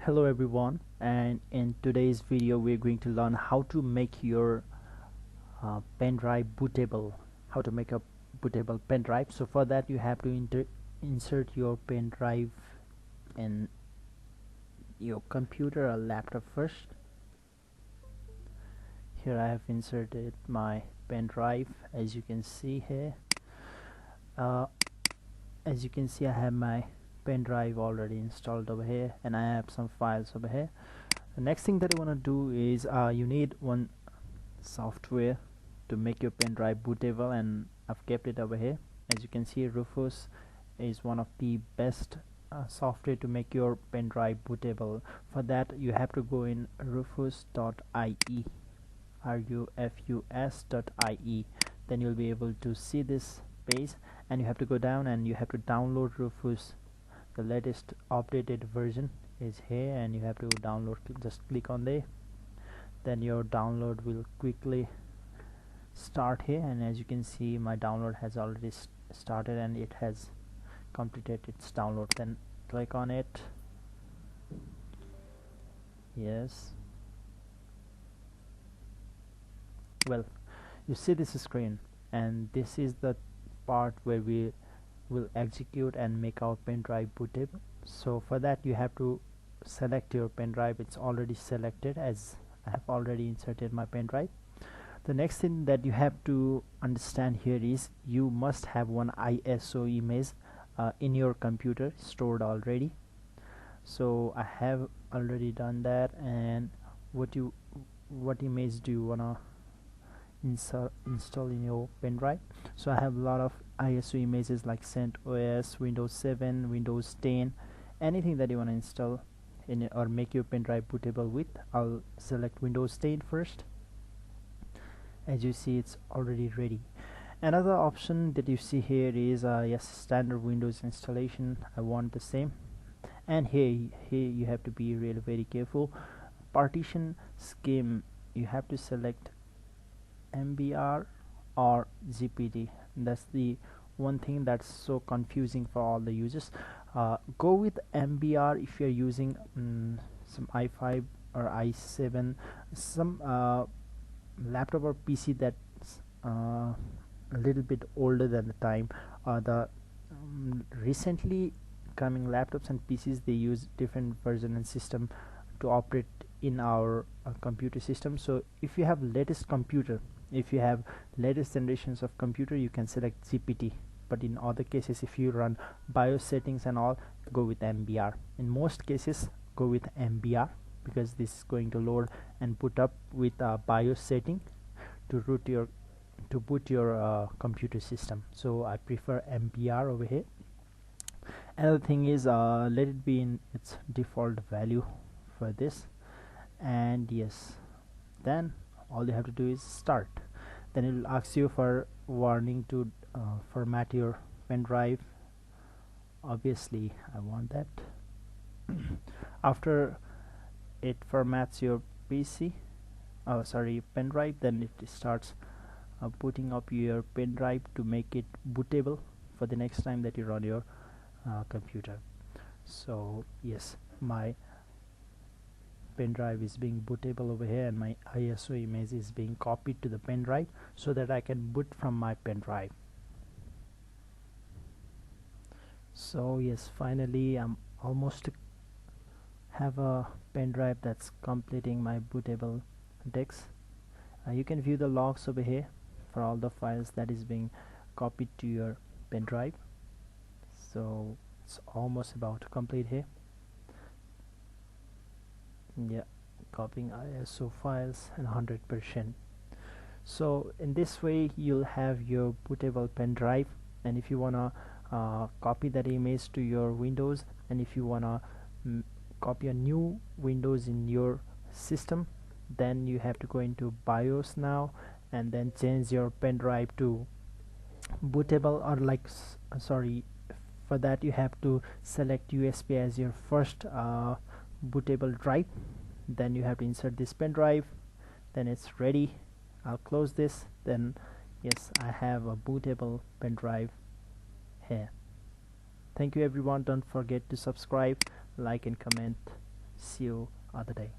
Hello everyone, and in today's video we're going to learn how to make your pen drive bootable. How to make a bootable pen drive. So for that you have to insert your pen drive in your computer or laptop first. Here I have inserted my pen drive. As you can see here, I have my pen drive already installed over here, and I have some files over here. The next thing that you want to do is you need one software to make your pen drive bootable, and I've kept it over here. As you can see, Rufus is one of the best software to make your pen drive bootable. For that you have to go in rufus.ie, rufus.ie. then you'll be able to see this page, and you have to go down and you have to download Rufus. The latest updated version is here, and you have to download. Just click on there, then your download will quickly start here, and as you can see my download has already started and it has completed its download. Then click on it. Yes, well, you see this screen, and this is the part where we will execute and make our pen drive bootable. So for that you have to select your pen drive. It's already selected as I have already inserted my pen drive. The next thing that you have to understand here is you must have one ISO image in your computer stored already. So I have already done that. And what image do you wanna install in your pen drive? So I have a lot of ISO images like CentOS, Windows 7, Windows 10, anything that you want to install in it or make your pen drive bootable with. I'll select Windows 10 first. As you see, it's already ready. Another option that you see here is yes, standard Windows installation. I want the same. And here you have to be really very careful. Partition scheme, you have to select MBR or GPT. That's the one thing that's so confusing for all the users. Go with MBR if you're using some i5 or i7, some laptop or PC that's a little bit older than the time. The recently coming laptops and PCs, they use different version and system to operate in our computer system. So if you have latest computer, if you have latest generations of computer, you can select GPT. But in other cases, if you run BIOS settings and all, go with MBR. In most cases, go with MBR because this is going to load and put up with a BIOS setting to boot your computer system. So I prefer MBR over here. Another thing is let it be in its default value for this, and yes, then all you have to do is start. Then it will ask you for warning to format your pen drive. Obviously I want that. After it formats your pen drive, then it starts putting up your pen drive to make it bootable for the next time that you run your computer. So yes, my pen drive is being bootable over here, and my ISO image is being copied to the pen drive so that I can boot from my pen drive. So yes, finally I'm almost have a pen drive that's completing my bootable disk. You can view the logs over here for all the files that is being copied to your pen drive. So it's almost about to complete here. Yeah, copying ISO files and 100%. So in this way you'll have your bootable pen drive, and if you wanna copy that image to your Windows, and if you wanna copy a new Windows in your system, then you have to go into BIOS now and then change your pen drive to bootable, or like for that you have to select USB as your first bootable drive. Then you have to insert this pen drive, then it's ready. I'll close this. Then yes, I have a bootable pen drive here. Thank you everyone. Don't forget to subscribe, like and comment. See you other day.